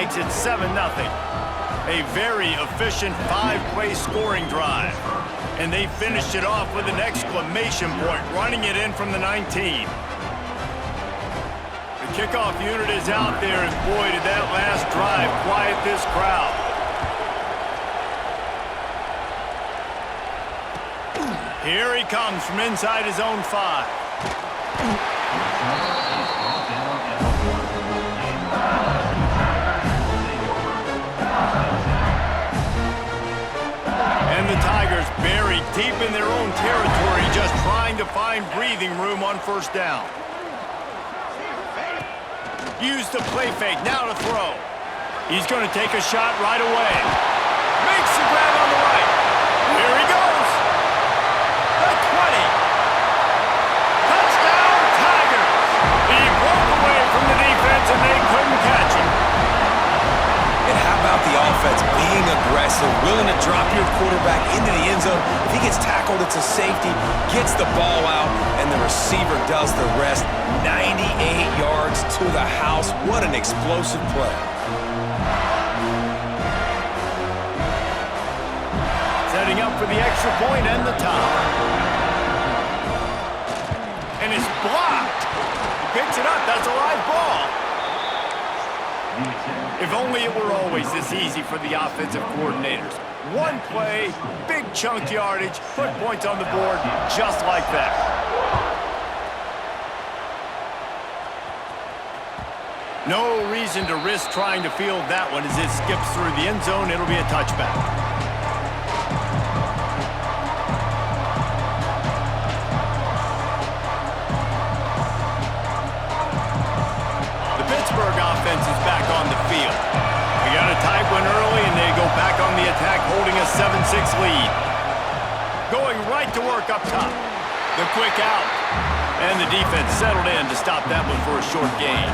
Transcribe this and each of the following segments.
makes it 7-0. A very efficient 5-play scoring drive. And they finished it off with an exclamation point, running it in from the 19. The kickoff unit is out there, and boy, did that last drive quiet this crowd. Here he comes from inside his own 5. And the Tigers buried deep in their own territory, just trying to find breathing room on first down. Use the play fake, now to throw. He's going to take a shot right away. Makes the grab on the right. Here he goes. The 20. Touchdown, Tigers. He broke away from the defense and they couldn't catch him. And how about the offense being aggressive, willing to drop your quarterback into the end zone? If he gets tackled, it's a safety, gets the ball out, and the receiver does the rest. 98 yards to the house. What an explosive play. Setting up for the extra point and the top. And it's blocked. He picks it up. That's a live ball. If only it were always this easy for the offensive coordinators. One play, big chunk yardage, put points on the board just like that. No reason to risk trying to field that one as it skips through the end zone. It'll be a touchback. The Pittsburgh offense is back on the field. We got a tight one early, and they go back on the attack, holding a 7-6 lead. Going right to work up top. The quick out. And the defense settled in to stop that one for a short gain.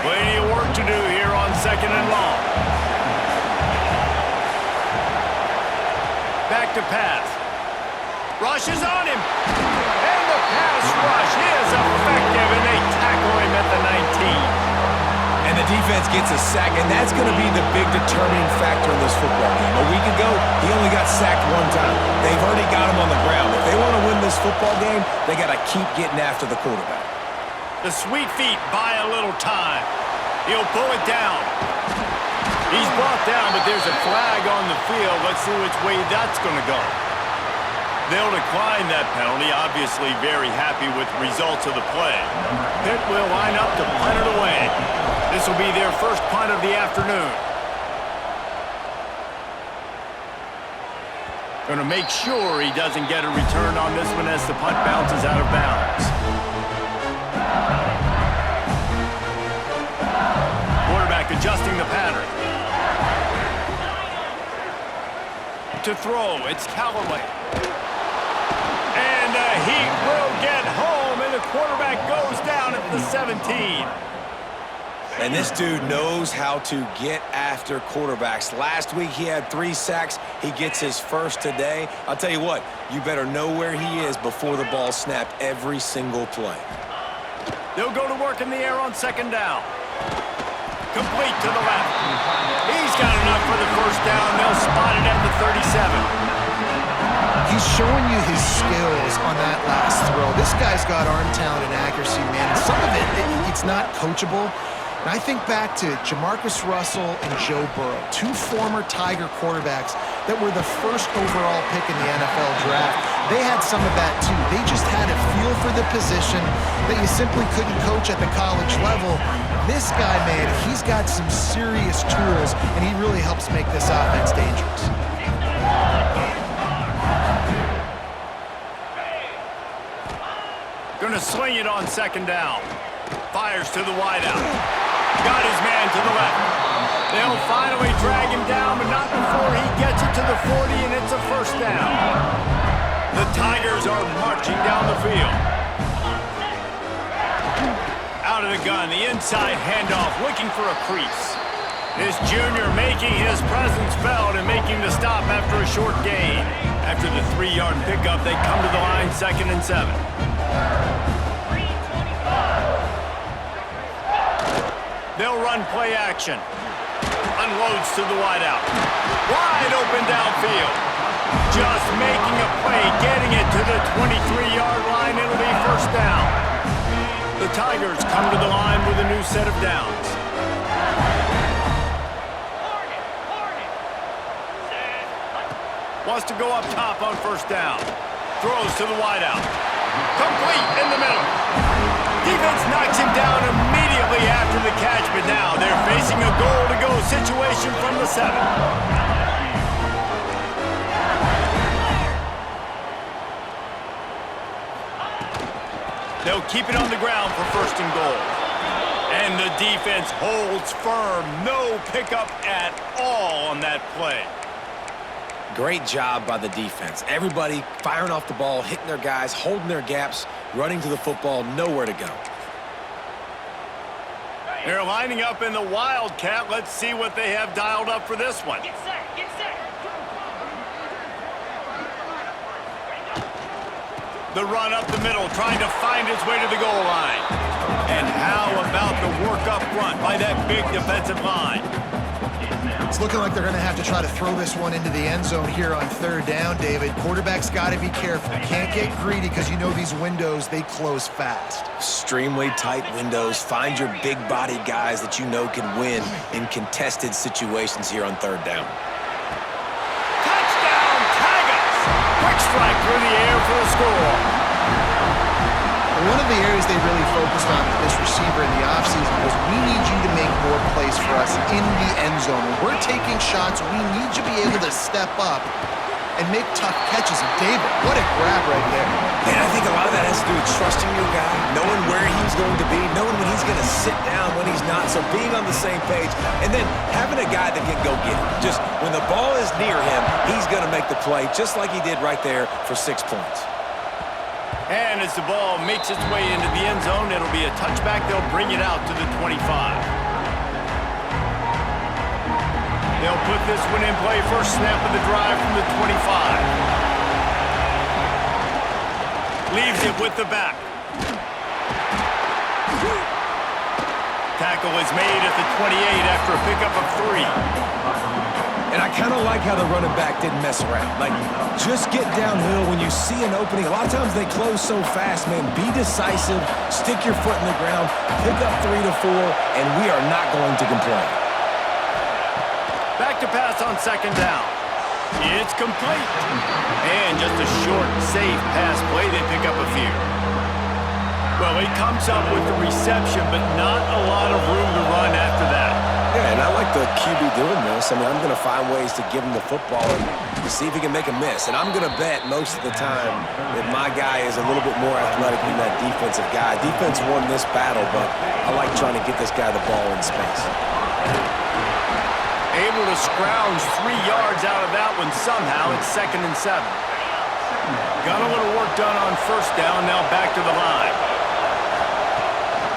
Plenty of work to do here on 2nd and long. Back to pass. Rush is on him. And the pass rush is effective, and they tackle him at the 19. And the defense gets a sack, and that's going to be the big determining factor in this football game. A week ago, he only got sacked one time. They've already got him on the ground. If they want to win this football game, they got to keep getting after the quarterback. The sweet feet buy a little time. He'll pull it down. He's brought down, but there's a flag on the field. Let's see which way that's going to go. They'll decline that penalty, obviously very happy with the results of the play. Pitt will line up to punt it away. This will be their first punt of the afternoon. Going to make sure he doesn't get a return on this one as the punt bounces out of bounds. Quarterback adjusting the pattern. To throw, it's Callaway. And he will get home, and the quarterback goes down at the 17. And this dude knows how to get after quarterbacks. Last week he had 3 sacks. He gets his first today. I'll tell you what, you better know where he is before the ball snapped every single play. They'll go to work in the air on 2nd down. Complete to the left. He's got enough for the first down. They'll spot it at the 37. He's showing you his skills on that last throw. This guy's got arm talent and accuracy, man. And some of it's not coachable. And I think back to Jamarcus Russell and Joe Burrow, 2 former Tiger quarterbacks that were the first overall pick in the NFL draft. They had some of that too. They just had a feel for the position that you simply couldn't coach at the college level. This guy, man, he's got some serious tools, and he really helps make this offense dangerous. Going to sling it on 2nd down. Fires to the wideout. Got his man to the left. They'll finally drag him down, but not before he gets it to the 40, and it's a first down. The Tigers are marching down the field. Out of the gun, the inside handoff, looking for a crease. This junior making his presence felt and making the stop after a short gain. After the 3-yard pickup, they come to the line, 2nd and 7. They'll run play action. Unloads to the wideout. Wide open downfield. Just making a play, getting it to the 23-yard line. It'll be first down. The Tigers come to the line with a new set of downs. Wants to go up top on first down. Throws to the wideout. Complete in the middle. Defense knocks him down immediately after the catch, but now they're facing a goal-to-go situation from the 7. They'll keep it on the ground for first and goal. And the defense holds firm. No pickup at all on that play. Great job by the defense. Everybody firing off the ball, hitting their guys, holding their gaps, running to the football, nowhere to go. They're lining up in the Wildcat. Let's see what they have dialed up for this one. Get set, get set. The run up the middle, trying to find his way to the goal line. And how about the work up front by that big defensive line? It's looking like they're going to have to try to throw this one into the end zone here on third down, David. Quarterback's got to be careful. Can't get greedy because you know these windows, they close fast. Extremely tight windows. Find your big body guys that you know can win in contested situations here on third down. Touchdown, Tigers! Quick strike through the air for the score. One of the areas they really focused on with this receiver in the offseason was we need you to make more plays for us in the end zone. When we're taking shots, we need you to be able to step up and make tough catches. And David, what a grab right there. And I think a lot of that has to do with trusting your guy, knowing where he's going to be, knowing when he's going to sit down, when he's not, so being on the same page, and then having a guy that can go get it. Just when the ball is near him, he's going to make the play, just like he did right there for 6 points. And as the ball makes its way into the end zone, it'll be a touchback. They'll bring it out to the 25. They'll put this one in play. First snap of the drive from the 25. Leaves it with the back. Tackle is made at the 28 after a pickup of 3. And I kind of like how the running back didn't mess around. Like, just get downhill when you see an opening. A lot of times they close so fast, man. Be decisive, stick your foot in the ground, pick up 3 to 4, and we are not going to complain. Back to pass on second down. It's complete. And just a short, safe pass play. They pick up a few. Well, he comes up with the reception, but not a lot of room to run after that. Yeah, and I like the QB doing this. I mean, I'm going to find ways to give him the football and see if he can make a miss. And I'm going to bet most of the time that my guy is a little bit more athletic than that defensive guy. Defense won this battle, but I like trying to get this guy the ball in space. Able to scrounge 3 yards out of that one somehow. It's 2nd and 7. Got a little work done on first down. Now back to the line.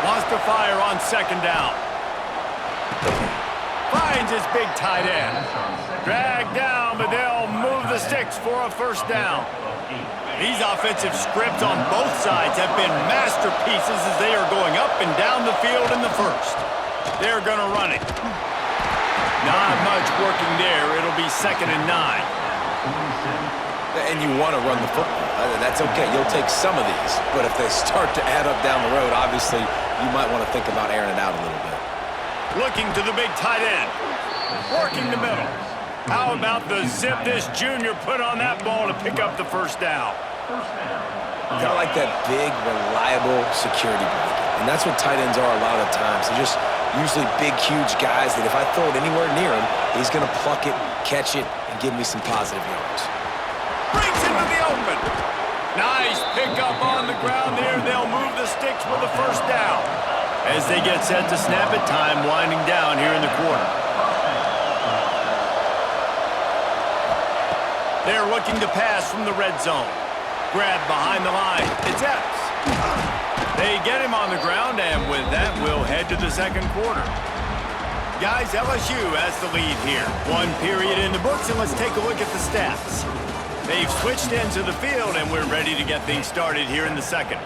Wants to fire on second down. Finds his big tight end. Dragged down, but they'll move the sticks for a first down. These offensive scripts on both sides have been masterpieces as they are going up and down the field in the first. They're going to run it. Not much working there. It'll be 2nd and 9. And you want to run the football. That's okay. You'll take some of these. But if they start to add up down the road, obviously you might want to think about airing it out a little bit. Looking to the big tight end. Working the middle. How about the zip this junior put on that ball to pick up the first down? Kind of like that big, reliable security blanket. And that's what tight ends are a lot of the times. They're just usually big, huge guys that if I throw it anywhere near him, he's going to pluck it, catch it, and give me some positive yards. Brings him to the open. Nice pickup on the ground there. They'll move the sticks with a first down. As they get set to snap it, time winding down here in the quarter. They're looking to pass from the red zone. Grab behind the line. It's Epps. They get him on the ground, and with that, we'll head to the second quarter. Guys, LSU has the lead here. 1 period in the books, and let's take a look at the stats. They've switched ends of the field, and we're ready to get things started here in the second.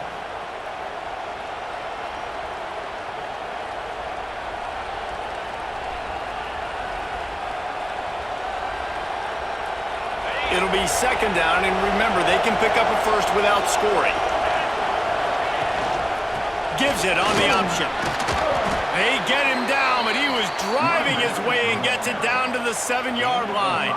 It'll be second down, and remember, they can pick up a first without scoring. Gives it on the option. They get him down, but he was driving his way and gets it down to the 7-yard line.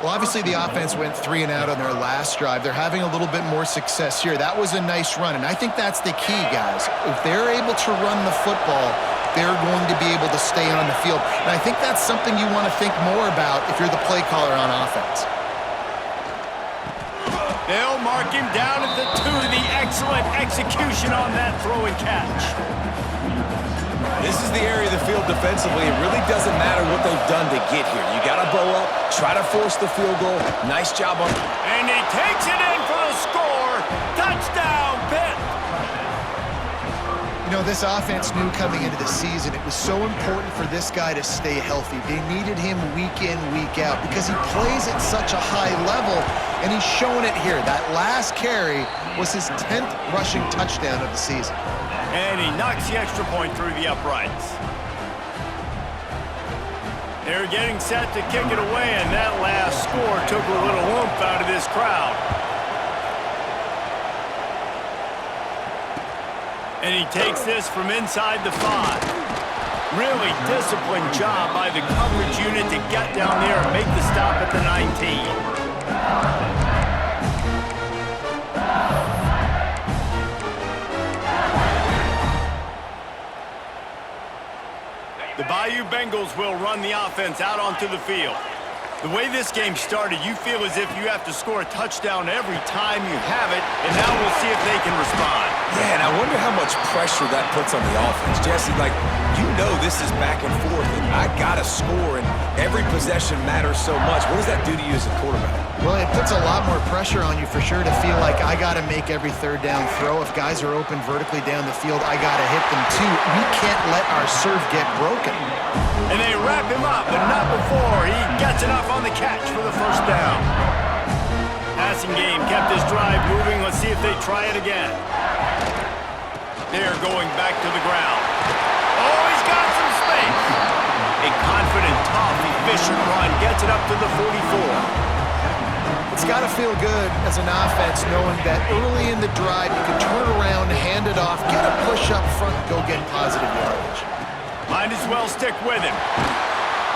Well, obviously the offense went 3 and out on their last drive. They're having a little bit more success here. That was a nice run, and I think that's the key, guys. If they're able to run the football, they're going to be able to stay on the field. And I think that's something you want to think more about if you're the play caller on offense. They'll mark him down at the 2. The excellent execution on that throw and catch. This is the area of the field defensively. It really doesn't matter what they've done to get here. You got to bow up, try to force the field goal. Nice job on... And he takes it in for the score. Touchdown, Pitt. You know, this offense knew coming into the season it was so important for this guy to stay healthy. They needed him week in, week out because he plays at such a high level, and he's showing it here. That last carry was his 10th rushing touchdown of the season. And he knocks the extra point through the uprights. They're getting set to kick it away, and that last score took a little oomph out of this crowd. And he takes this from inside the 5. Really disciplined job by the coverage unit to get down there and make the stop at the 19. The Bayou Bengals will run the offense out onto the field. The way this game started, you feel as if you have to score a touchdown every time you have it, and now we'll see if they can respond. Yeah, and I wonder how much pressure that puts on the offense. Jesse, like, you know this is back and forth, and I got to score, and every possession matters so much. What does that do to you as a quarterback? Well, it puts a lot more pressure on you for sure to feel like I got to make every third down throw. If guys are open vertically down the field, I got to hit them too. We can't let our serve get broken. And they wrap him up, but not before he gets enough on the catch for the first down. Passing game kept this drive moving. Let's see if they try it again. They're going back to the ground. Oh, he's got some space. A confident, tough, efficient run gets it up to the 44. It's got to feel good as an offense knowing that early in the drive you can turn around, hand it off, get a push up front, go get positive yardage. Might as well stick with him.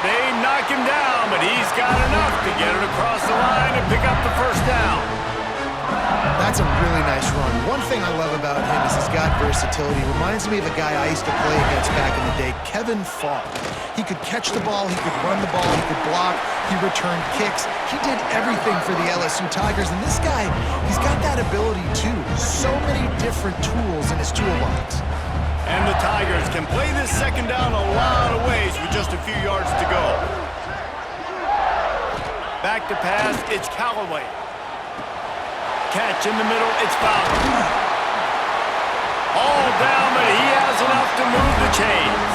They knock him down, but he's got enough to get it across the line and pick up the first down. That's a really nice run. One thing I love about him is he's got versatility. Reminds me of a guy I used to play against back in the day, Kevin Falk. He could catch the ball, he could run the ball, he could block, he returned kicks. He did everything for the LSU Tigers, and this guy, he's got that ability too. So many different tools in his toolbox. And the Tigers can play this second down a lot of ways with just a few yards to go. Back to pass, it's Callaway. Catch in the middle, it's Fowler. All down, but he has enough to move the chains.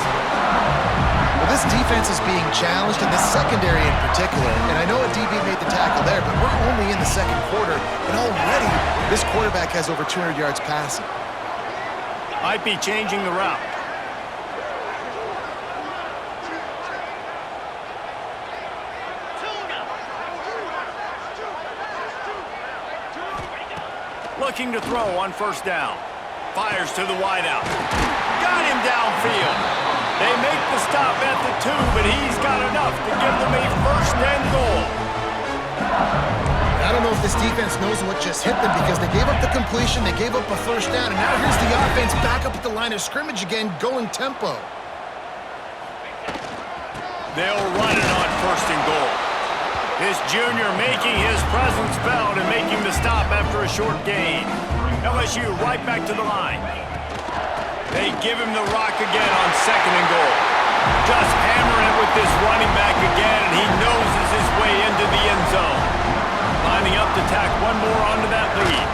Well, this defense is being challenged, in the secondary in particular, and I know a DB made the tackle there, but we're only in the second quarter, and already this quarterback has over 200 yards passing. Might be changing the route. Looking to throw on first down. Fires to the wideout. Got him downfield. They make the stop at the 2, but he's got enough to give them a first and goal. I don't know if this defense knows what just hit them because they gave up the completion, they gave up a first down, and now here's the offense back up at the line of scrimmage again, going tempo. They'll run it on first and goal. This junior making his presence felt and making the stop after a short gain. LSU right back to the line. They give him the rock again on second and goal. Just hammering it with this running back again, and he noses his way into the end zone. Lining up to tack one more onto that lead.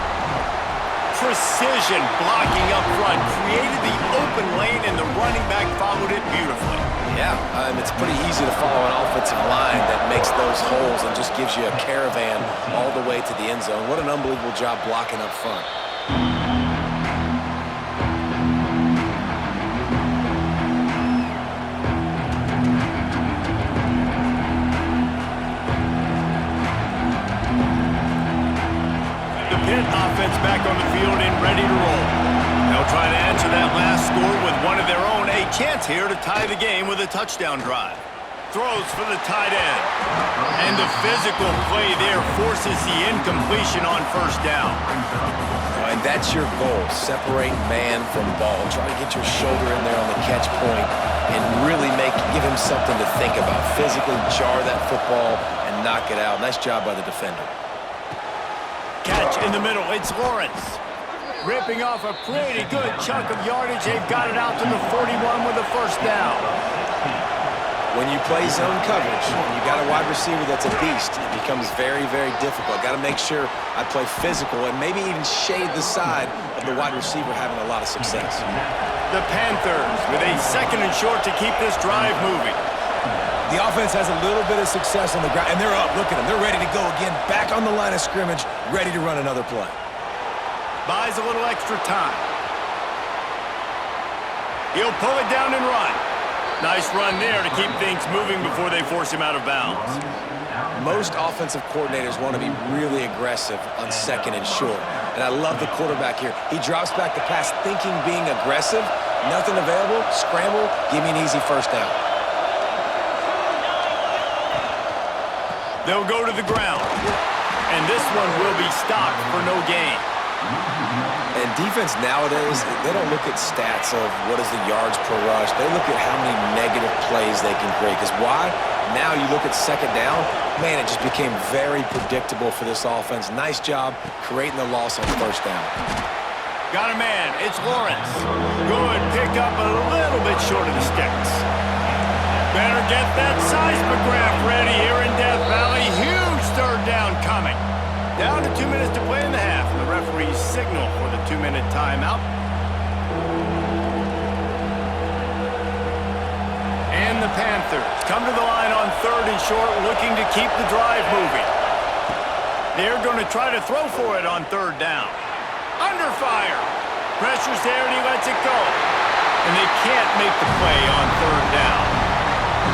Precision blocking up front created the open lane, and the running back followed it beautifully. Yeah, it's pretty easy to follow an offensive line that makes those holes and just gives you a caravan all the way to the end zone. What an unbelievable job blocking up front. offense back on the field and ready to roll. They'll try to answer that last score with one of their own. A chance here to tie the game with a touchdown drive. Throws for the tight end. And the physical play there forces the incompletion on first down. And that's your goal. Separate man from ball. Try to get your shoulder in there on the catch point and really give him something to think about. Physically jar that football and knock it out. Nice job by the defender. Catch in the middle. It's Lawrence. Ripping off a pretty good chunk of yardage. They've got it out to the 41 with a first down. When you play zone coverage, and you got a wide receiver that's a beast, it becomes very, very difficult. Got to make sure I play physical and maybe even shade the side of the wide receiver having a lot of success. The Panthers with a second and short to keep this drive moving. The offense has a little bit of success on the ground, and they're up. Look at them. They're ready to go again. Back on the line of scrimmage, ready to run another play. Buys a little extra time. He'll pull it down and run. Nice run there to keep things moving before they force him out of bounds. Most offensive coordinators want to be really aggressive on second and short. And I love the quarterback here. He drops back the pass thinking being aggressive. Nothing available. Scramble. Give me an easy first down. They'll go to the ground. And this one will be stopped for no gain. And defense nowadays, they don't look at stats of what is the yards per rush. They look at how many negative plays they can create. Because why? Now you look at second down, man, it just became very predictable for this offense. Nice job creating the loss on first down. Got a man. It's Lawrence. Good pick up a little bit short of the sticks. Better get that seismograph ready here in Death Valley. Huge third down coming. Down to 2 minutes to play in the half. The referees signal for the 2-minute timeout. And the Panthers come to the line on third and short, looking to keep the drive moving. They're going to try to throw for it on third down. Under fire. Pressure's there and he lets it go. And they can't make the play on third down.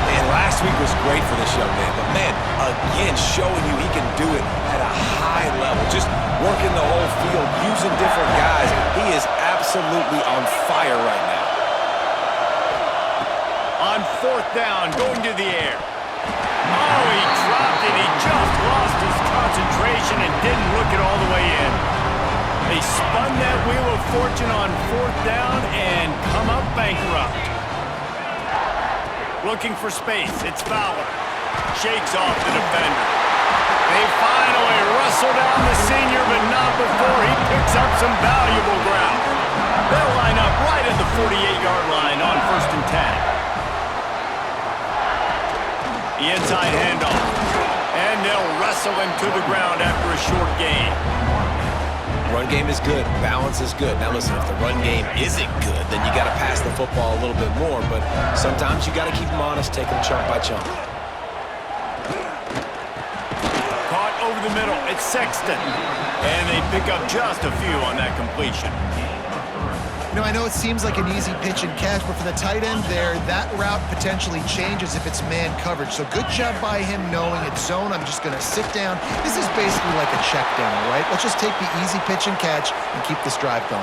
Man, last week was great for this young man. But, man, again, showing you he can do it at a high level. Just working the whole field, using different guys. He is absolutely on fire right now. On fourth down, going to the air. Oh, he dropped it. He just lost his concentration and didn't look it all the way in. They spun that wheel of fortune on fourth down and come up bankrupt. Looking for space. It's Fowler. Shakes off the defender. They finally wrestle down the senior, but not before he picks up some valuable ground. They'll line up right at the 48-yard line on first and 10. The inside handoff. And they'll wrestle him to the ground after a short gain. Run game is good. Balance is good. Now listen, if the run game isn't good, then you got to pass the football a little bit more. But sometimes you got to keep them honest, take them chunk by chunk. Caught over the middle. It's Sexton. And they pick up just a few on that completion. You know, I know it seems like an easy pitch and catch, but for the tight end there, that route potentially changes if it's man coverage. So good job by him knowing it's zone. I'm just going to sit down. This is basically like a check down, all right? Let's just take the easy pitch and catch and keep this drive going.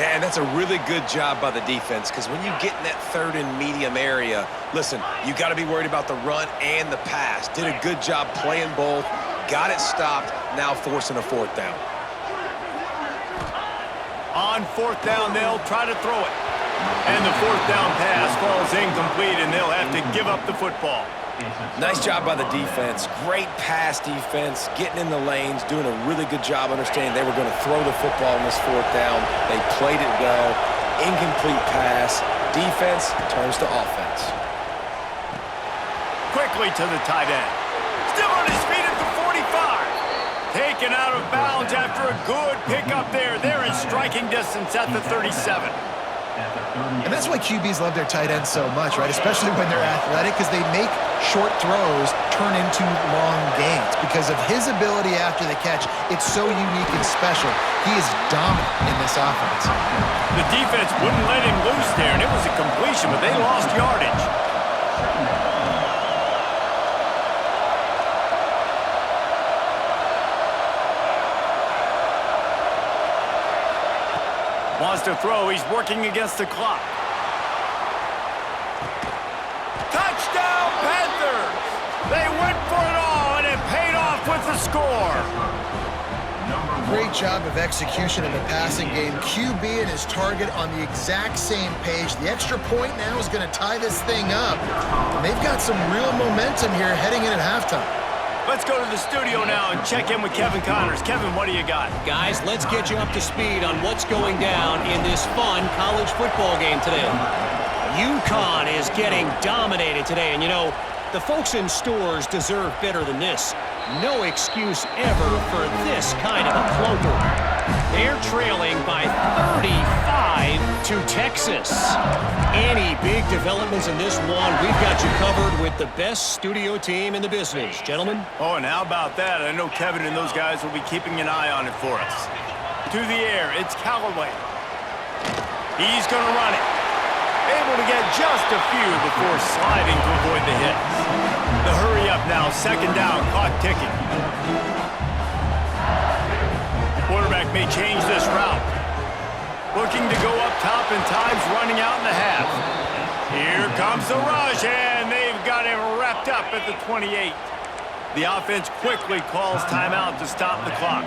Yeah, and that's a really good job by the defense because when you get in that third and medium area, listen, you got to be worried about the run and the pass. Did a good job playing both, got it stopped, now forcing a fourth down. On fourth down, they'll try to throw it. And the fourth down pass falls incomplete, and they'll have to give up the football. Nice job by the defense. Great pass defense, getting in the lanes, doing a really good job understanding they were going to throw the football in this fourth down. They played it well. Incomplete pass. Defense turns to offense. Quickly to the tight end. Still on his feet at the 45. Taken out of bounds after a good pickup there. They're in striking distance at the 37. And that's why QBs love their tight ends so much, right? Especially when they're athletic, because they make short throws turn into long gains. Because of his ability after the catch, it's so unique and special. He is dominant in this offense. The defense wouldn't let him loose there, and it was a completion, but they lost yardage. to throw. He's working against the clock. Touchdown, Panthers! They went for it all, and it paid off with the score. Great job of execution in the passing game. QB and his target on the exact same page. The extra point now is going to tie this thing up. And they've got some real momentum here heading in at halftime. Let's go to the studio now and check in with Kevin Connors. Kevin, what do you got? Guys, let's get you up to speed on what's going down in this fun college football game today. UConn is getting dominated today, and you know, the folks in stores deserve better than this. No excuse ever for this kind of a clunker. They're trailing by 35 to Texas. Any big developments in this one, we've got you covered with the best studio team in the business. Gentlemen? Oh, and how about that? I know Kevin and those guys will be keeping an eye on it for us. To the air, it's Callaway. He's going to run it. Able to get just a few before sliding to avoid the hits. The hurry up now, second down, clock ticking. Quarterback may change this route. Looking to go up top, and time's running out in the half. Here comes the rush, and they've got him wrapped up at the 28. The offense quickly calls timeout to stop the clock.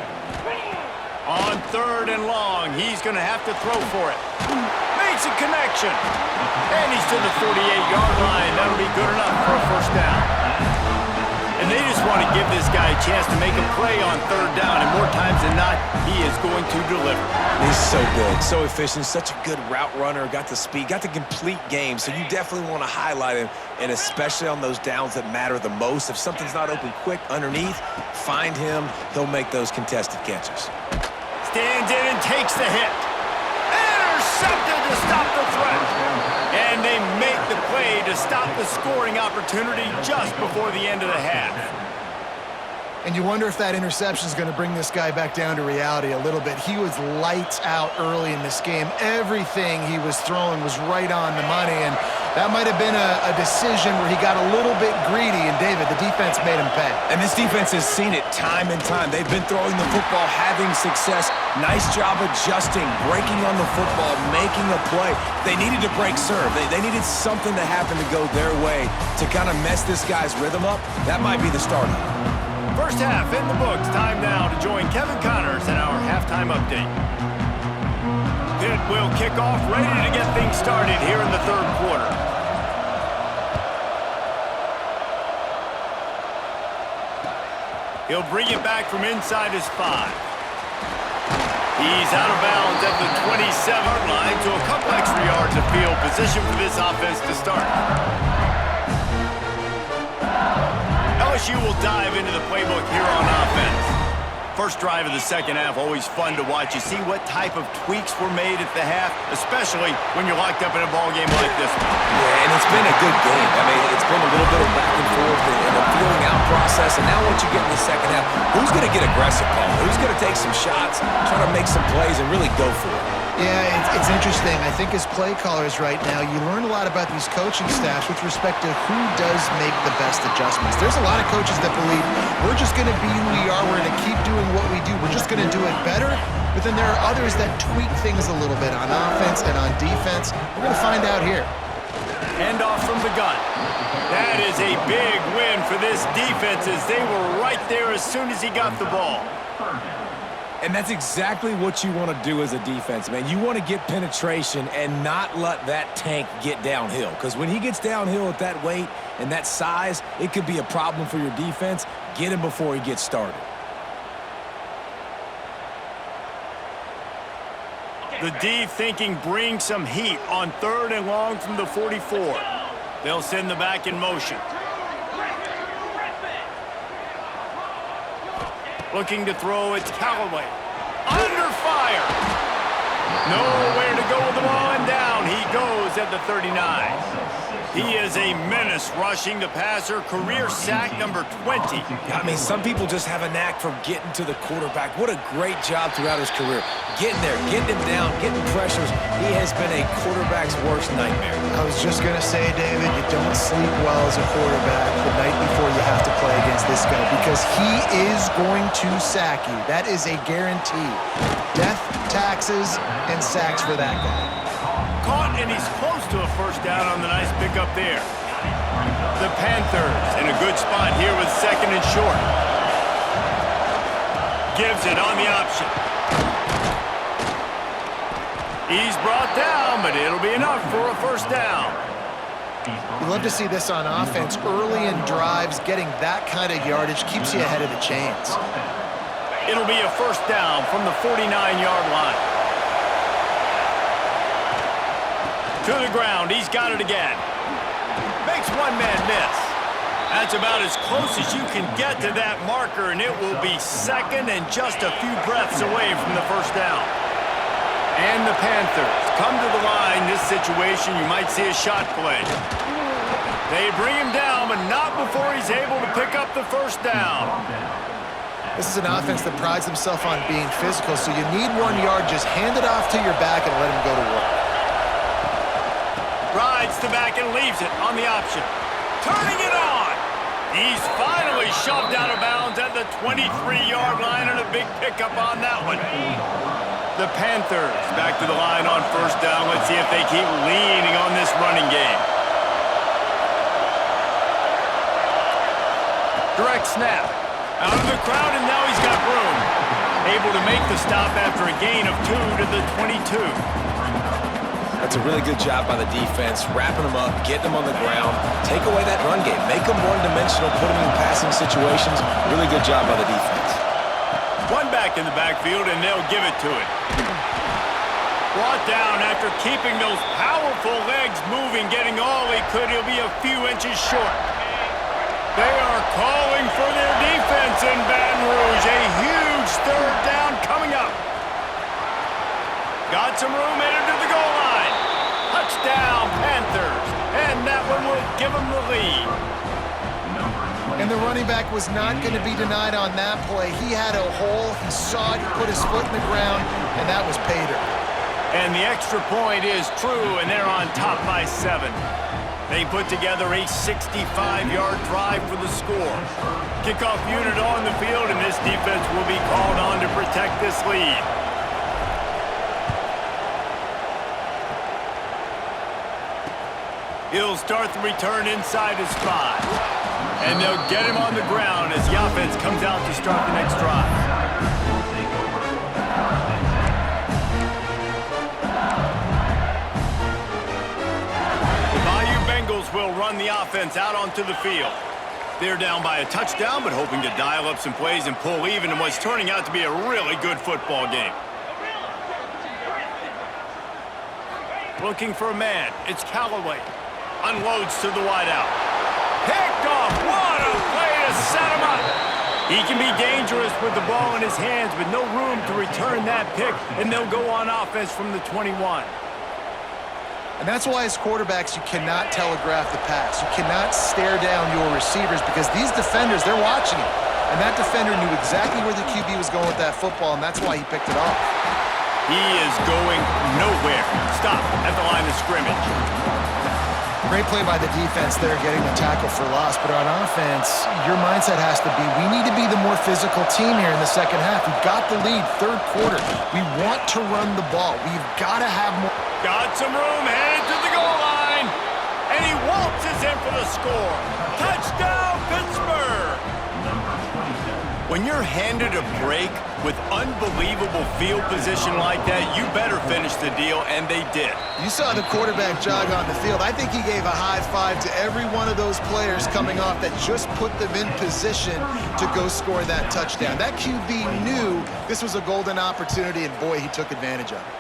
On third and long, he's going to have to throw for it. Makes a connection. And he's to the 48-yard line. That'll be good enough for a first down. And they just want to give this guy a chance to make a play on third down, and more times than not, he is going to deliver. He's so good, so efficient, such a good route runner, got the speed, got the complete game, so you definitely want to highlight him, and especially on those downs that matter the most. If something's not open quick underneath, find him. He'll make those contested catches. Stands in and takes the hit. Intercepted to stop the threat. And they make the play to stop the scoring opportunity just before the end of the half. And you wonder if that interception is going to bring this guy back down to reality a little bit. He was lights out early in this game. Everything he was throwing was right on the money, and that might have been a decision where he got a little bit greedy, and David, the defense made him pay. And this defense has seen it time and time. They've been throwing the football, having success. Nice job adjusting, breaking on the football, making a play. They needed to break serve. They needed something to happen to go their way to kind of mess this guy's rhythm up. That might be the start of it. First half in the books. Time now to join Kevin Connors in our halftime update. Pitt will kick off, ready to get things started here in the third quarter. He'll bring it back from inside his 5. He's out of bounds at the 27-yard line, so a couple extra yards of field position for this offense to start. LSU will dive into the playbook here on offense. First drive of the second half, always fun to watch. You see what type of tweaks were made at the half, especially when you're locked up in a ball game like this one. Yeah, and it's been a good game. I mean, it's been a little bit of back and forth and a feeling out process. And now once you get in the second half, who's going to get aggressive, Paul? Who's going to take some shots, try to make some plays, and really go for it? Yeah, it's interesting. I think as play callers right now, you learn a lot about these coaching staffs with respect to who does make the best adjustments. There's a lot of coaches that believe we're just going to be who we are. We're going to keep doing what we do. We're just going to do it better. But then there are others that tweak things a little bit on offense and on defense. We're going to find out here. Handoff from the gun. That is a big win for this defense as they were right there as soon as he got the ball. And that's exactly what you want to do as a defense, man. You want to get penetration and not let that tank get downhill. Because when he gets downhill at that weight and that size, it could be a problem for your defense. Get him before he gets started. The D thinking bring some heat on third and long from the 44. They'll send the back in motion. Looking to throw, it's Callaway. Under fire. Nowhere to go with the ball and down. He goes at the 39. He is a menace rushing the passer, career sack number 20. I mean, some people just have a knack for getting to the quarterback. What a great job throughout his career. Getting there, getting him down, getting pressures. He has been a quarterback's worst nightmare. I was just going to say, David, you don't sleep well as a quarterback the night before you have to play against this guy because he is going to sack you. That is a guarantee. Death, taxes, and sacks for that guy. Caught, and he's close to a first down on the nice pickup there. The Panthers in a good spot here with second and short. Gives it on the option. He's brought down, but it'll be enough for a first down. You love to see this on offense. Early in drives, getting that kind of yardage keeps you ahead of the chains. It'll be a first down from the 49-yard line. To the ground, he's got it again. Makes one man miss. That's about as close as you can get to that marker, and it will be second and just a few breaths away from the first down. And the Panthers come to the line. This situation, you might see a shot play. They bring him down, but not before he's able to pick up the first down. This is an offense that prides themselves on being physical, so you need 1 yard, just hand it off to your back and let him go to work. Rides the back and leaves it on the option. Turning it on. He's finally shoved out of bounds at the 23-yard line, and a big pickup on that one. The Panthers back to the line on first down. Let's see if they keep leaning on this running game. Direct snap. Out of the crowd, and now he's got room. Able to make the stop after a gain of 2 to the 22. That's a really good job by the defense, wrapping them up, getting them on the ground, take away that run game, make them one-dimensional, put them in passing situations. Really good job by the defense. One back in the backfield, and they'll give it to it. Brought down after keeping those powerful legs moving, getting all he could. He'll be a few inches short. They are calling for their defense in Baton Rouge. A huge third down coming up. Got some room headed to the goal line. Touchdown, Panthers. And that one will give them the lead. And the running back was not going to be denied on that play. He had a hole. He saw it. He put his foot in the ground, and that was pay dirt. And the extra point is true, and they're on top by 7. They put together a 65-yard drive for the score. Kickoff unit on the field, and this defense will be called on to protect this lead. He'll start the return inside his 5. And they'll get him on the ground as the offense comes out to start the next drive. The Bayou Bengals will run the offense out onto the field. They're down by a touchdown, but hoping to dial up some plays and pull even in what's turning out to be a really good football game. Looking for a man. It's Callaway. Unloads to the wideout. Picked off. What a play to set him up. He can be dangerous with the ball in his hands, but no room to return that pick, and they'll go on offense from the 21. And that's why as quarterbacks, you cannot telegraph the pass. You cannot stare down your receivers because these defenders, they're watching it. And that defender knew exactly where the QB was going with that football, and that's why he picked it off. He is going nowhere. Stop at the line of scrimmage. Great play by the defense there, getting the tackle for loss. But on offense, your mindset has to be, we need to be the more physical team here in the second half. We've got the lead, third quarter. We want to run the ball. We've got to have more. Got some room, headed to the goal line. And he waltzes in for the score. Touchdown, Pittsburgh! When you're handed a break with unbelievable field position like that, you better finish the deal, and they did. You saw the quarterback jog on the field. I think he gave a high five to every one of those players coming off that just put them in position to go score that touchdown. That QB knew this was a golden opportunity, and boy, he took advantage of it.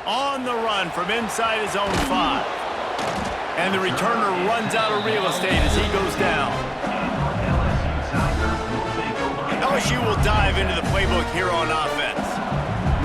On the run from inside his own 5. And the returner runs out of real estate as he goes down. LSU will dive into the playbook here on offense.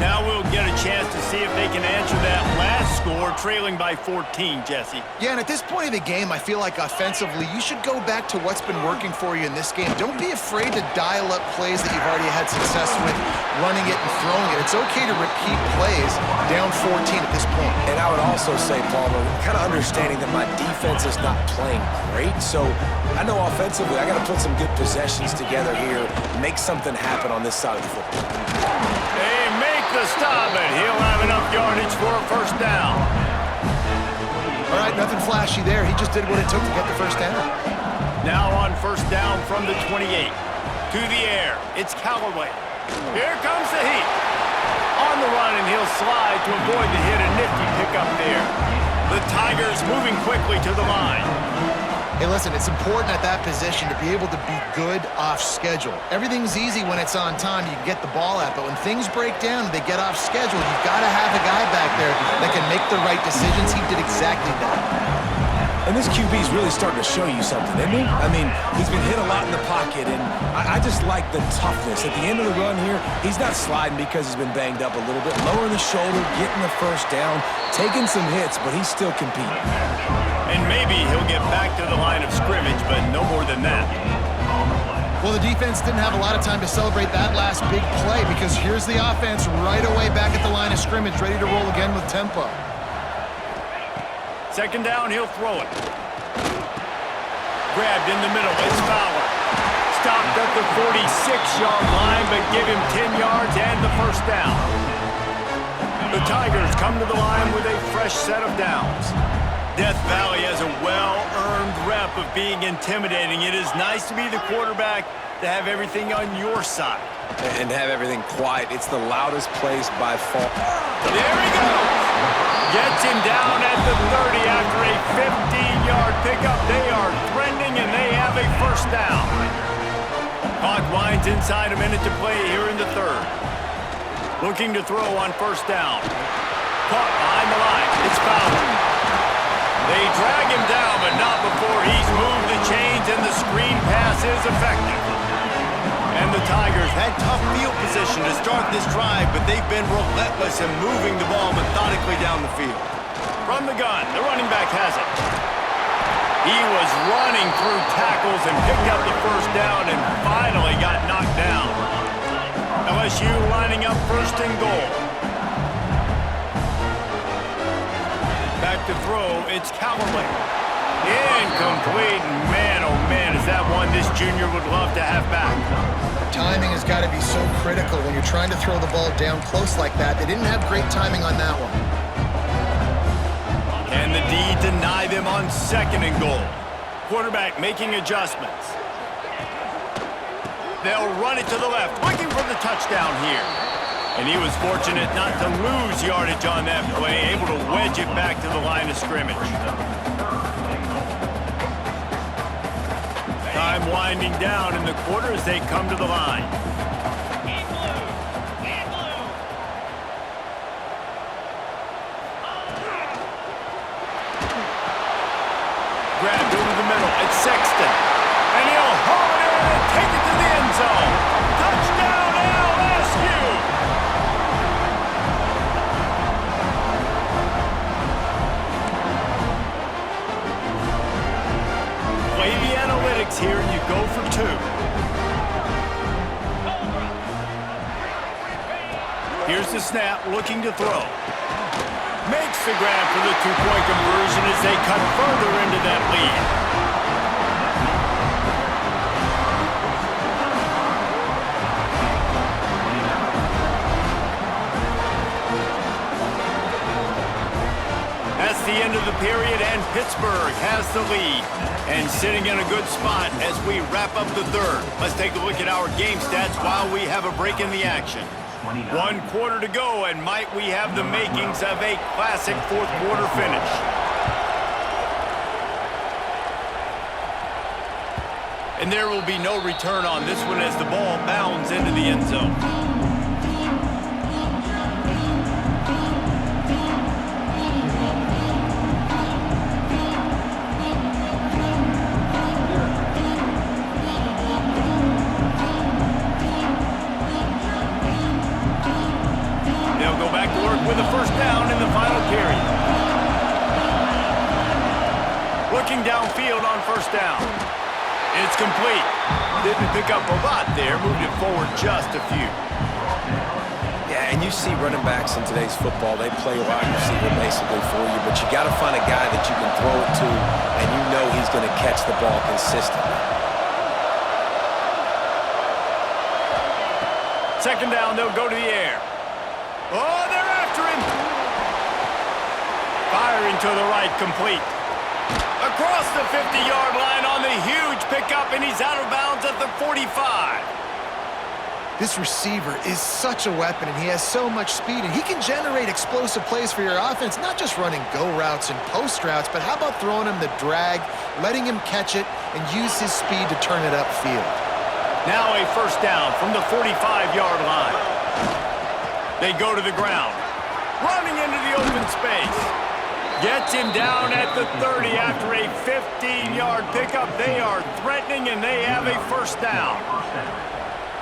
Now we'll get a chance to see if they can answer that last score, trailing by 14, Jesse. Yeah, and at this point of the game, I feel like offensively, you should go back to what's been working for you in this game. Don't be afraid to dial up plays that you've already had success with, running it and throwing it. It's okay to repeat plays down 14 at this point. And I would also say, Palmer, kind of understanding that my defense is not playing great, so I know offensively I got to put some good possessions together here, make something happen on this side of the football. They make the stop, and he'll have enough yardage for a first down. All right, nothing flashy there. He just did what it took to get the first down. Now on first down from the 28. To the air, it's Callaway. Here comes the heat. On the run, and he'll slide to avoid the hit. A nifty pickup there. The Tigers moving quickly to the line. Hey, listen, it's important at that position to be able to be good off schedule. Everything's easy when it's on time. You can get the ball out, but when things break down and they get off schedule, you've got to have a guy back there that can make the right decisions. He did exactly that. And this QB's really starting to show you something, isn't he? I mean, he's been hit a lot in the pocket, and I just like the toughness. At the end of the run here, he's not sliding because he's been banged up a little bit. Lowering the shoulder, getting the first down, taking some hits, but he's still competing. And maybe he'll get back to the line of scrimmage, but no more than that. Well, the defense didn't have a lot of time to celebrate that last big play because here's the offense right away back at the line of scrimmage, ready to roll again with tempo. Second down, he'll throw it. Grabbed in the middle, it's Fowler. Stopped at the 46-yard line, but give him 10 yards and the first down. The Tigers come to the line with a fresh set of downs. Death Valley has a well-earned rep of being intimidating. It is nice to be the quarterback, to have everything on your side. And have everything quiet. It's the loudest place by far. There he goes! Gets him down at the 30 after a 15-yard pickup. They are trending, and they have a first down. Clock winds inside a minute to play here in the third. Looking to throw on first down. Caught behind the line. It's Fowler. They drag him down, but not before he's moved the chains, and the screen pass is effective. And the Tigers had tough field position to start this drive, but they've been relentless in moving the ball methodically down the field. From the gun, the running back has it. He was running through tackles and picked up the first down and finally got knocked down. LSU lining up first and goal. Back to throw, it's Callaway. Incomplete, man, oh man, is that one this junior would love to have back. Timing has got to be so critical when you're trying to throw the ball down close like that. They didn't have great timing on that one. Can the D deny them on second and goal? Quarterback making adjustments. They'll run it to the left, looking for the touchdown here. And he was fortunate not to lose yardage on that play, able to wedge it back to the line of scrimmage. Time winding down in the quarter as they come to the line. Grabbed over the middle. It's Sexton. And he'll haul it in and take it to the end zone. Touchdown, LSU! Play the analytics here and you go for two. Here's the snap, looking to throw. Makes the grab for the two-point conversion as they cut further into that lead. That's the end of the period, and Pittsburgh has the lead. And sitting in a good spot as we wrap up the third. Let's take a look at our game stats while we have a break in the action. 1 quarter to go, and might we have the makings of a classic fourth quarter finish. And there will be no return on this one as the ball bounds into the end zone. Looking downfield on first down. It's complete. Didn't pick up a lot there. Moved it forward just a few. Yeah, and you see running backs in today's football, they play wide receiver basically for you, but you got to find a guy that you can throw it to, and you know he's going to catch the ball consistently. Second down, they'll go to the air. Oh, they're after him. Firing to the right, complete. Across the 50-yard line on the huge pickup, and he's out of bounds at the 45. This receiver is such a weapon, and he has so much speed, and he can generate explosive plays for your offense, not just running go routes and post routes, but how about throwing him the drag, letting him catch it, and use his speed to turn it upfield. Now a first down from the 45-yard line. They go to the ground. Running into the open space. Gets him down at the 30 after a 15-yard pickup. They are threatening, and they have a first down.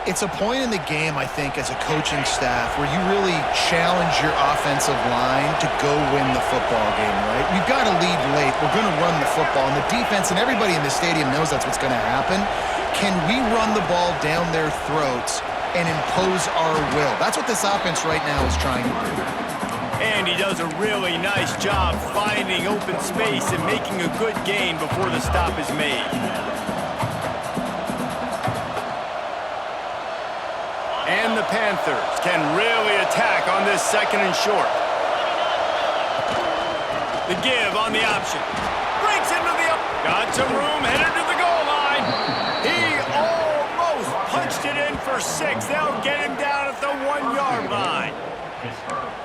It's a point in the game, I think, as a coaching staff where you really challenge your offensive line to go win the football game, right? We've got to lead late. We're going to run the football. And the defense and everybody in the stadium knows that's what's going to happen. Can we run the ball down their throats and impose our will? That's what this offense right now is trying to do. And he does a really nice job finding open space and making a good gain before the stop is made. And the Panthers can really attack on this second and short. The give on the option. Breaks into the up. Got some room, headed to the goal line. He almost punched it in for 6. They'll get him down at the 1-yard line.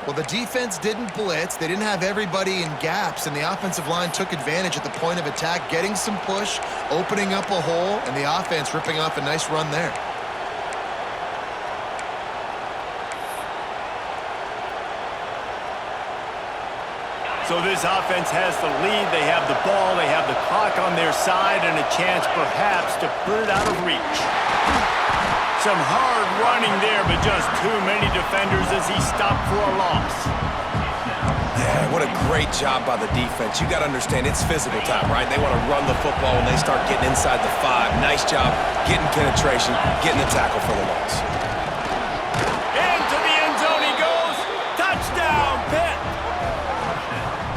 Well, the defense didn't blitz. They didn't have everybody in gaps, and the offensive line took advantage at the point of attack, getting some push, opening up a hole, and the offense ripping off a nice run there. So this offense has the lead. They have the ball. They have the clock on their side and a chance perhaps to put it out of reach. Some hard running there, but just too many defenders as he stopped for a loss. Yeah, what a great job by the defense. You got to understand, it's physical time, right? They want to run the football when they start getting inside the 5. Nice job getting penetration, getting the tackle for the loss. Into the end zone he goes. Touchdown, Pitt.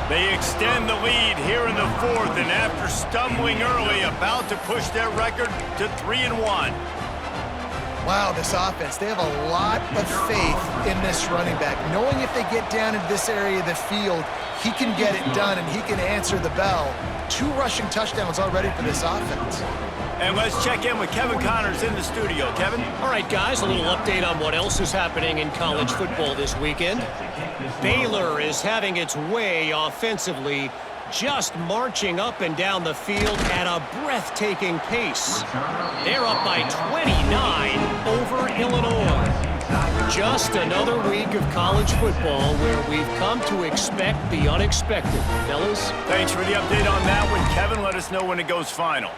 They extend the lead here in the 4th, and after stumbling early, about to push their record to 3-1. Wow, this offense, they have a lot of faith in this running back, knowing if they get down into this area of the field, he can get it done and he can answer the bell. 2 rushing touchdowns already for this offense. And let's check in with Kevin Connors in the studio. Kevin? All right, guys, a little update on what else is happening in college football this weekend. Baylor is having its way offensively, just marching up and down the field at a breathtaking pace. They're up by 29 over Illinois. Just another week of college football where we've come to expect the unexpected. Fellas? Thanks for the update on that one, Kevin. Let us know when it goes final.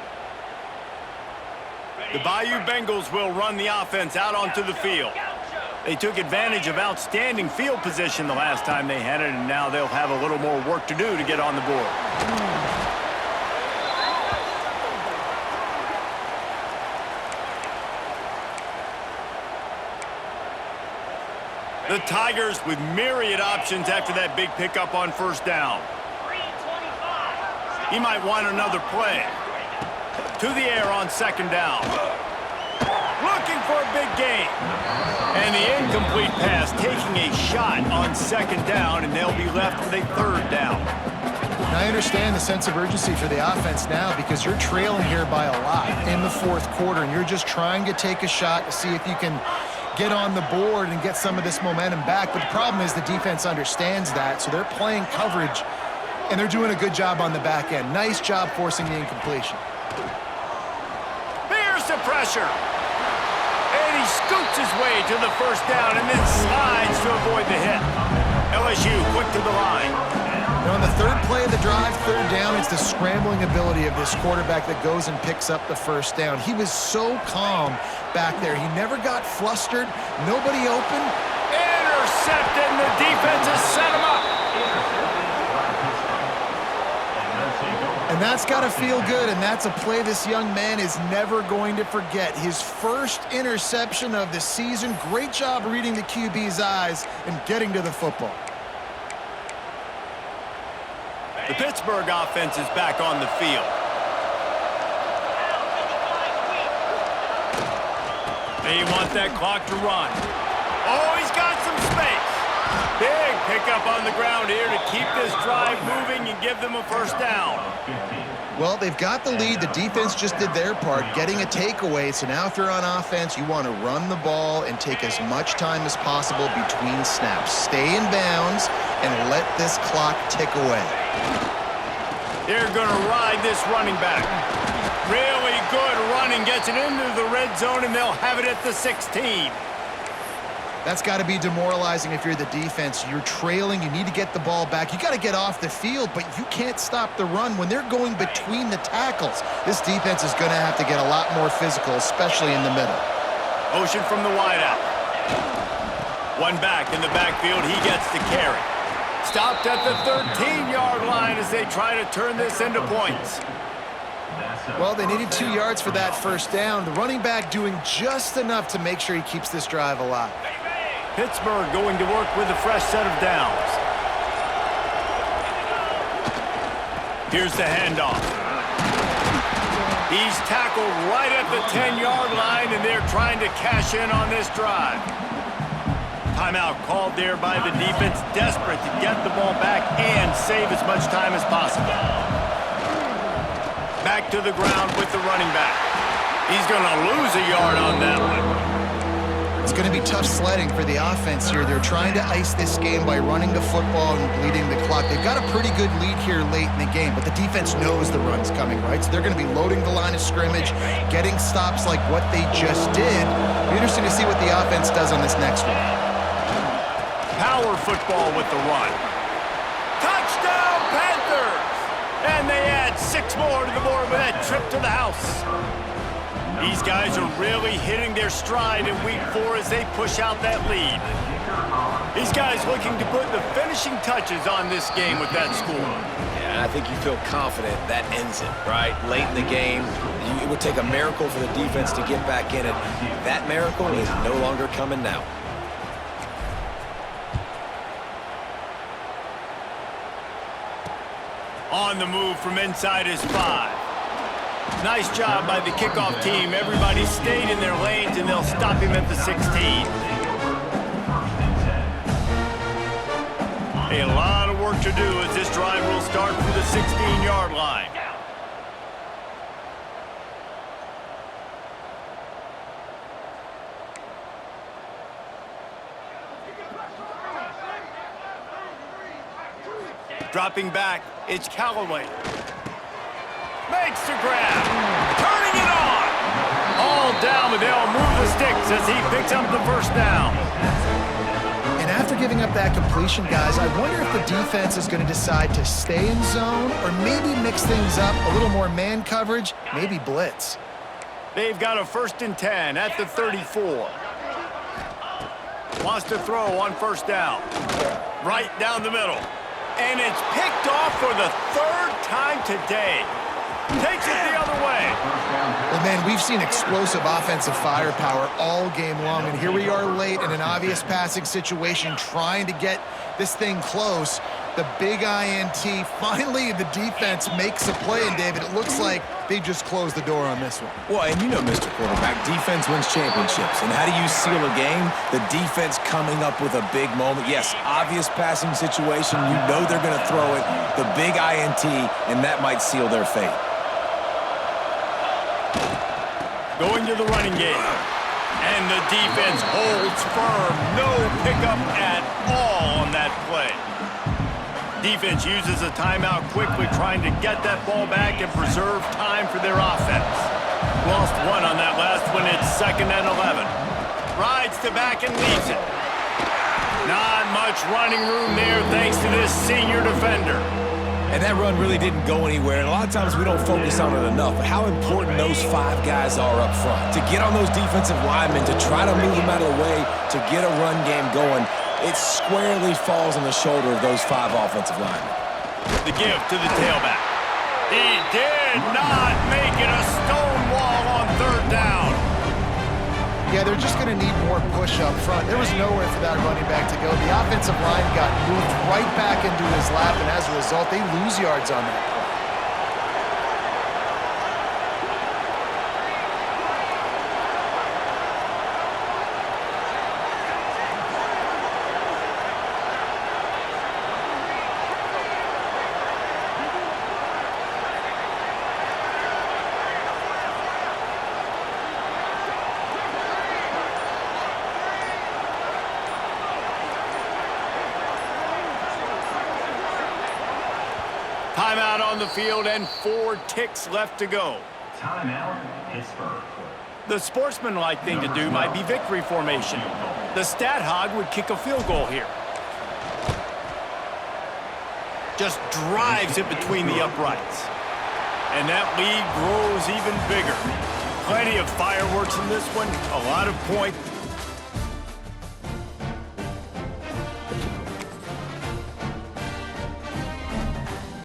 The Bayou Bengals will run the offense out onto the field. They took advantage of outstanding field position the last time they had it, and now they'll have a little more work to do to get on the board. The Tigers with myriad options after that big pickup on first down. He might want another play. To the air on second down. Looking for a big gain. And the incomplete pass taking a shot on second down, and they'll be left with a third down. And I understand the sense of urgency for the offense now because you're trailing here by a lot in the 4th quarter, and you're just trying to take a shot to see if you can get on the board and get some of this momentum back. But the problem is the defense understands that, so they're playing coverage, and they're doing a good job on the back end. Nice job forcing the incompletion. Here's the pressure. And he scoots his way to the first down and then slides to avoid the hit. LSU quick to the line. Now on the 3rd play of the drive, 3rd down, it's the scrambling ability of this quarterback that goes and picks up the first down. He was so calm back there. He never got flustered. Nobody open. Intercepted, and the defense has set him up. And that's got to feel good, and that's a play this young man is never going to forget. His first interception of the season. Great job reading the QB's eyes and getting to the football. The Pittsburgh offense is back on the field. They want that clock to run. Oh, he's got some space. Big pickup on the ground here to keep this drive moving and give them a first down. Well, they've got the lead. The defense just did their part, getting a takeaway. So now if you're on offense, you want to run the ball and take as much time as possible between snaps. Stay in bounds and let this clock tick away. They're going to ride this running back. Really good running, gets it into the red zone, and they'll have it at the 16. That's got to be demoralizing if you're the defense. You're trailing. You need to get the ball back. You got to get off the field, but you can't stop the run when they're going between the tackles. This defense is going to have to get a lot more physical, especially in the middle. Motion from the wideout. One back in the backfield. He gets the carry. Stopped at the 13-yard line as they try to turn this into points. Well, they needed 2 yards for that first down. The running back doing just enough to make sure he keeps this drive alive. Pittsburgh going to work with a fresh set of downs. Here's the handoff. He's tackled right at the 10-yard line, and they're trying to cash in on this drive. Timeout called there by the defense, desperate to get the ball back and save as much time as possible. Back to the ground with the running back. He's going to lose a yard on that one. It's going to be tough sledding for the offense here. They're trying to ice this game by running the football and bleeding the clock. They've got a pretty good lead here late in the game, but the defense knows the run's coming, right? So they're going to be loading the line of scrimmage, getting stops like what they just did. It'll be interesting to see what the offense does on this next one. Power football with the run. Touchdown, Panthers! And they add 6 more to the board with that trip to the house. These guys are really hitting their stride in week 4 as they push out that lead. These guys looking to put the finishing touches on this game with that score. Yeah, I think you feel confident that ends it, right? Late in the game, it would take a miracle for the defense to get back in it. That miracle is no longer coming now. On the move from inside his 5. Nice job by the kickoff team. Everybody stayed in their lanes, and they'll stop him at the 16. A lot of work to do as this drive will start from the 16-yard line. Dropping back, it's Callaway. Makes the grab. Turning it on. All down, but they'll move the sticks as he picks up the first down. And after giving up that completion, guys, I wonder if the defense is going to decide to stay in zone or maybe mix things up, a little more man coverage, maybe blitz. They've got a 1st and 10 at the 34. Wants to throw on first down. Right down the middle. And it's picked off for the 3rd time today. Takes it the other way. Well, man, we've seen explosive offensive firepower all game long, and here we are late in an obvious passing situation trying to get this thing close. The big INT. Finally, the defense makes a play, and David, it looks like they just closed the door on this one. Well, and you know, Mr. Quarterback, defense wins championships. And how do you seal a game? The defense coming up with a big moment. Yes, obvious passing situation. You know they're going to throw it. The big INT, and that might seal their fate. Going to the running game. And the defense holds firm. No pickup at all on that play. Defense uses a timeout quickly, trying to get that ball back and preserve time for their offense. Lost 1 on that last one. It's 2nd and 11. Rides to back and leaves it. Not much running room there thanks to this senior defender. And that run really didn't go anywhere. And a lot of times we don't focus on it enough. But how important those 5 guys are up front. To get on those defensive linemen, to try to move them out of the way, to get a run game going, it squarely falls on the shoulder of those 5 offensive linemen. The give to the tailback. He did not make it a stone wall on third down. Yeah, they're just going to need more push up front. There was nowhere for that running back to go. The offensive line got moved right back into his lap, and as a result, they lose yards on that play. Timeout on the field and 4 ticks left to go. Timeout, Pittsburgh. The sportsmanlike thing to do might be victory formation. The stat hog would kick a field goal here. Just drives it between the uprights. And that lead grows even bigger. Plenty of fireworks in this one, a lot of points.